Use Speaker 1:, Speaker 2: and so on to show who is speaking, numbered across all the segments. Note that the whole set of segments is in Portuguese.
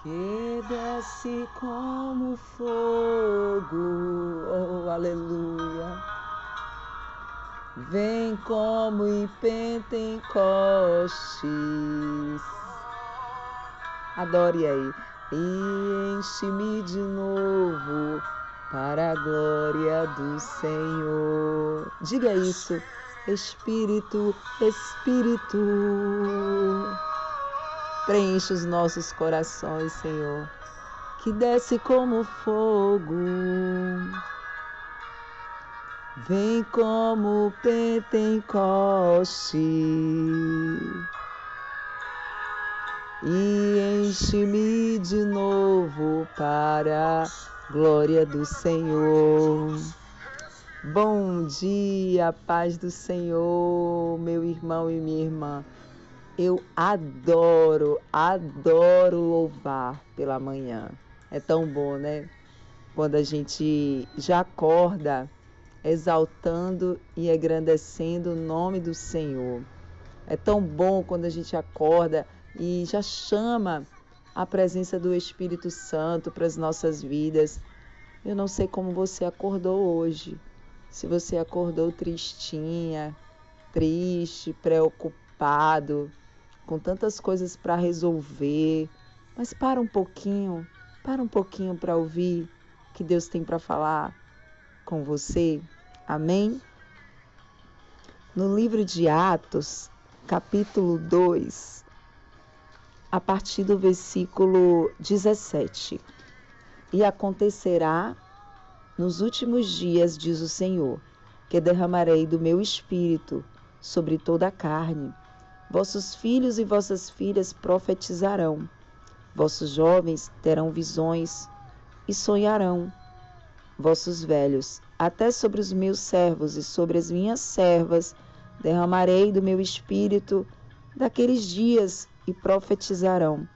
Speaker 1: que desce como fogo, oh aleluia, vem como em Pentecostes, adore aí, e enche-me de novo para a glória do Senhor. Diga isso, Espírito, Espírito, preenche os nossos corações, Senhor, que desce como fogo, vem como Pentecoste e enche-me de novo para a glória do Senhor. Bom dia, paz do Senhor, meu irmão e minha irmã. Eu adoro louvar pela manhã. É tão bom, né? Quando a gente já acorda exaltando e engrandecendo o nome do Senhor. É tão bom quando a gente acorda e já chama a presença do Espírito Santo para as nossas vidas. Eu não sei como você acordou hoje. Se você acordou tristinha, triste, preocupado, com tantas coisas para resolver, mas para um pouquinho para ouvir o que Deus tem para falar com você. Amém? No livro de Atos, capítulo 2, a partir do versículo 17. E acontecerá nos últimos dias, diz o Senhor, que derramarei do meu espírito sobre toda a carne. Vossos filhos e vossas filhas profetizarão, vossos jovens terão visões e sonharão, vossos velhos, até sobre os meus servos e sobre as minhas servas, derramarei do meu espírito daqueles dias e profetizarão.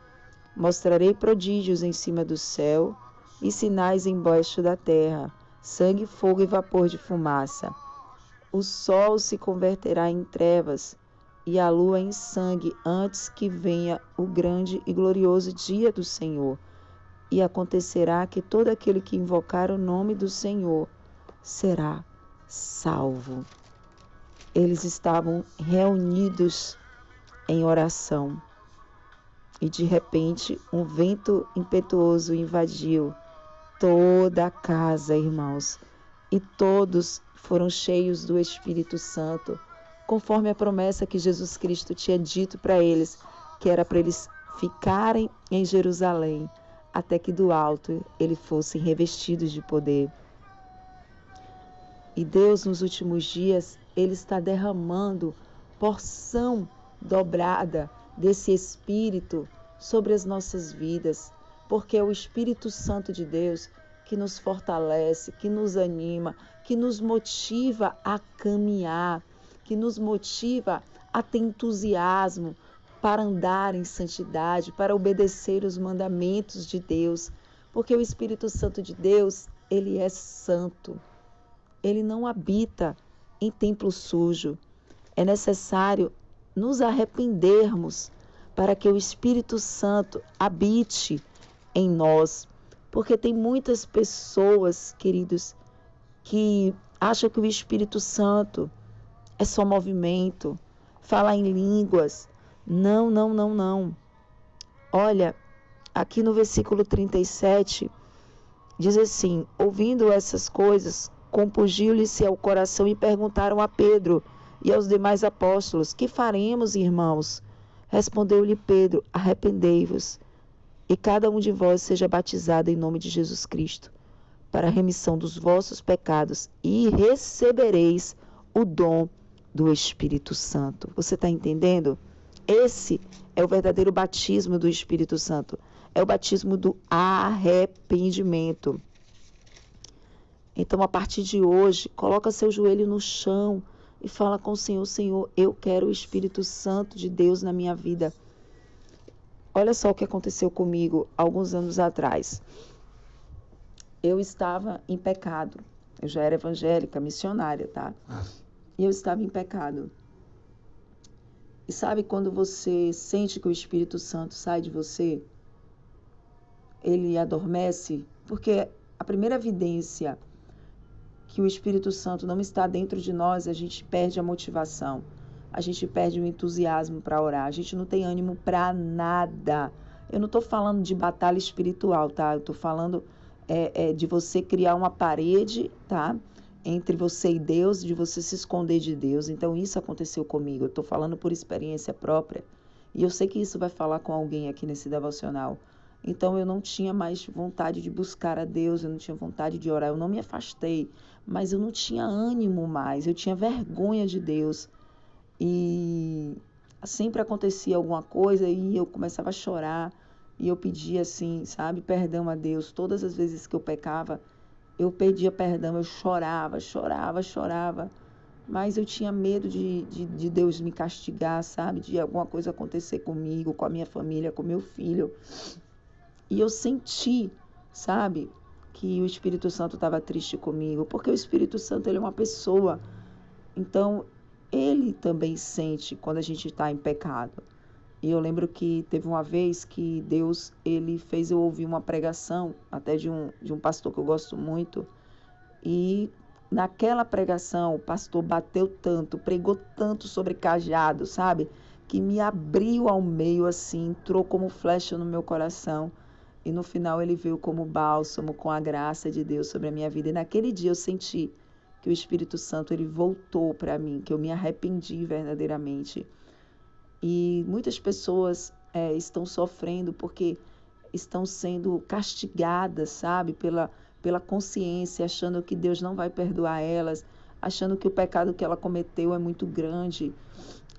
Speaker 1: Mostrarei prodígios em cima do céu e sinais embaixo da terra, sangue, fogo e vapor de fumaça. O sol se converterá em trevas e a lua em sangue antes que venha o grande e glorioso dia do Senhor. E acontecerá que todo aquele que invocar o nome do Senhor será salvo. Eles estavam reunidos em oração e de repente um vento impetuoso invadiu toda a casa, irmãos, e todos foram cheios do Espírito Santo, conforme a promessa que Jesus Cristo tinha dito para eles, que era para eles ficarem em Jerusalém, até que do alto eles fossem revestidos de poder. E Deus, nos últimos dias, Ele está derramando porção dobrada desse Espírito sobre as nossas vidas, porque é o Espírito Santo de Deus que nos fortalece, que nos anima, que nos motiva a caminhar, que nos motiva a ter entusiasmo para andar em santidade, para obedecer os mandamentos de Deus, porque o Espírito Santo de Deus, ele é santo. Ele não habita em templo sujo. É necessário nos arrependermos para que o Espírito Santo habite em nós. Porque tem muitas pessoas, queridos, que acham que o Espírito Santo é só movimento, falar em línguas. Não, não, não, não. Olha, aqui no versículo 37, diz assim: ouvindo essas coisas, compungiu-lhe-se ao coração e perguntaram a Pedro e aos demais apóstolos: que faremos, irmãos? Respondeu-lhe Pedro: arrependei-vos e cada um de vós seja batizado em nome de Jesus Cristo para a remissão dos vossos pecados e recebereis o dom do Espírito Santo. Você está entendendo? Esse é o verdadeiro batismo do Espírito Santo. É o batismo do arrependimento. Então, a partir de hoje, coloca seu joelho no chão e fala com o Senhor: Senhor, eu quero o Espírito Santo de Deus na minha vida. Olha só o que aconteceu comigo alguns anos atrás. Eu estava em pecado. Eu já era evangélica, missionária, tá? E eu estava em pecado. E sabe quando você sente que o Espírito Santo sai de você? ele adormece, porque a primeira evidência que o Espírito Santo não está dentro de nós, a gente perde a motivação, a gente perde o entusiasmo para orar, a gente não tem ânimo para nada. Eu não estou falando de batalha espiritual, tá? Eu estou falando de você criar uma parede, tá? Entre você e Deus, de você se esconder de Deus. Então isso aconteceu comigo, eu estou falando por experiência própria. E eu sei que isso vai falar com alguém aqui nesse devocional. Então eu não tinha mais vontade de buscar a Deus, eu não tinha vontade de orar, eu não me afastei, mas eu não tinha ânimo mais, eu tinha vergonha de Deus. E sempre acontecia alguma coisa e eu começava a chorar e eu pedia assim, sabe, perdão a Deus. Todas as vezes que eu pecava, eu pedia perdão, eu chorava, mas eu tinha medo de Deus me castigar, sabe, de alguma coisa acontecer comigo, com a minha família, com meu filho. E eu senti, sabe, que o Espírito Santo estava triste comigo, porque o Espírito Santo, ele é uma pessoa. Então, ele também sente quando a gente está em pecado. E eu lembro que teve uma vez que Deus, ele fez eu ouvir uma pregação, até de um pastor que eu gosto muito, e naquela pregação o pastor bateu tanto, pregou tanto sobre cajado, sabe? Que me abriu ao meio assim, entrou como flecha no meu coração. E no final ele veio como bálsamo, com a graça de Deus sobre a minha vida. E naquele dia eu senti que o Espírito Santo ele voltou para mim, que eu me arrependi verdadeiramente. E muitas pessoas estão sofrendo porque estão sendo castigadas, sabe, pela consciência, achando que Deus não vai perdoar elas, achando que o pecado que ela cometeu é muito grande.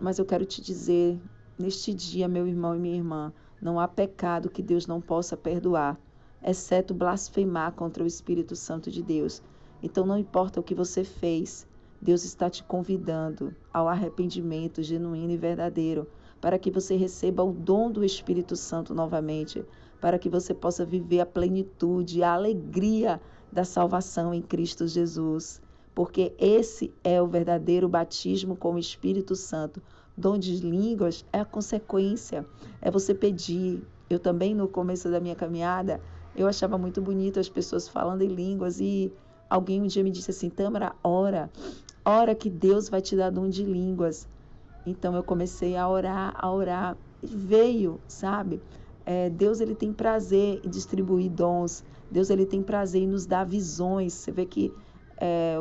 Speaker 1: Mas eu quero te dizer, neste dia, meu irmão e minha irmã, não há pecado que Deus não possa perdoar, exceto blasfemar contra o Espírito Santo de Deus. Então não importa o que você fez, Deus está te convidando ao arrependimento genuíno e verdadeiro, para que você receba o dom do Espírito Santo novamente, para que você possa viver a plenitude, a alegria da salvação em Cristo Jesus. Porque esse é o verdadeiro batismo com o Espírito Santo. Dom de línguas é a consequência, é você pedir. Eu também, no começo da minha caminhada, eu achava muito bonito as pessoas falando em línguas e alguém um dia me disse assim, Tâmara, ora que Deus vai te dar dom de línguas. Então eu comecei a orar, e veio, sabe? Deus ele tem prazer em distribuir dons, Deus ele tem prazer em nos dar visões. Você vê que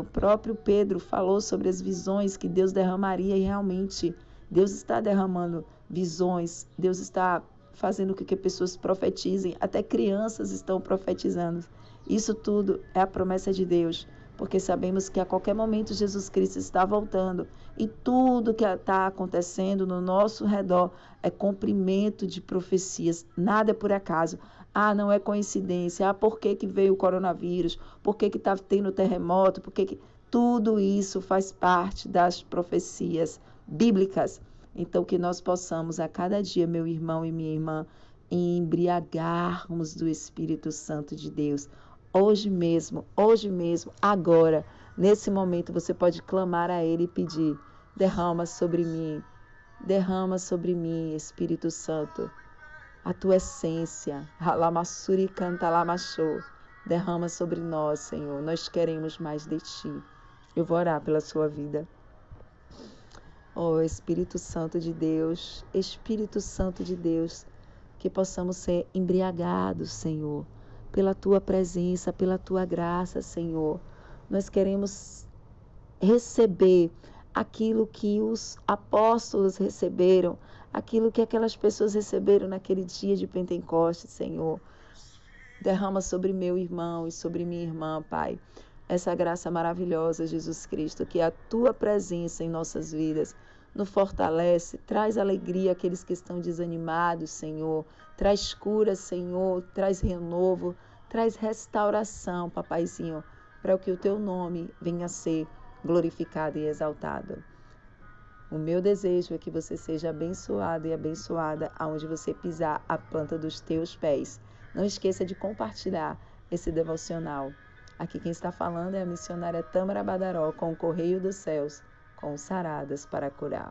Speaker 1: o próprio Pedro falou sobre as visões que Deus derramaria e realmente Deus está derramando visões, Deus está fazendo com que pessoas profetizem, até crianças estão profetizando. Isso tudo é a promessa de Deus, porque sabemos que a qualquer momento Jesus Cristo está voltando e tudo que está acontecendo no nosso redor é cumprimento de profecias, nada é por acaso. Não é coincidência. Por que veio o coronavírus? Por que está tendo terremoto? Tudo isso faz parte das profecias bíblicas. Então, que nós possamos a cada dia, meu irmão e minha irmã, embriagarmos do Espírito Santo de Deus. Hoje mesmo, agora, nesse momento, você pode clamar a Ele e pedir, derrama sobre mim, Espírito Santo, a tua essência, Halamassuri canta lamachô, derrama sobre nós, Senhor, nós queremos mais de Ti. Eu vou orar pela sua vida. Espírito Santo de Deus, que possamos ser embriagados, Senhor, pela Tua presença, pela Tua graça, Senhor. Nós queremos receber aquilo que os apóstolos receberam, aquilo que aquelas pessoas receberam naquele dia de Pentecostes, Senhor. Derrama sobre meu irmão e sobre minha irmã, Pai, essa graça maravilhosa, Jesus Cristo, que é a Tua presença em nossas vidas nos fortalece, traz alegria àqueles que estão desanimados, Senhor, traz cura, Senhor, traz renovo, traz restauração, Papaizinho, para que o Teu nome venha a ser glorificado e exaltado. O meu desejo é que você seja abençoado e abençoada aonde você pisar a planta dos teus pés. Não esqueça de compartilhar esse devocional. Aqui quem está falando é a missionária Tâmara Badaró com o Correio dos Céus, com saradas para curar.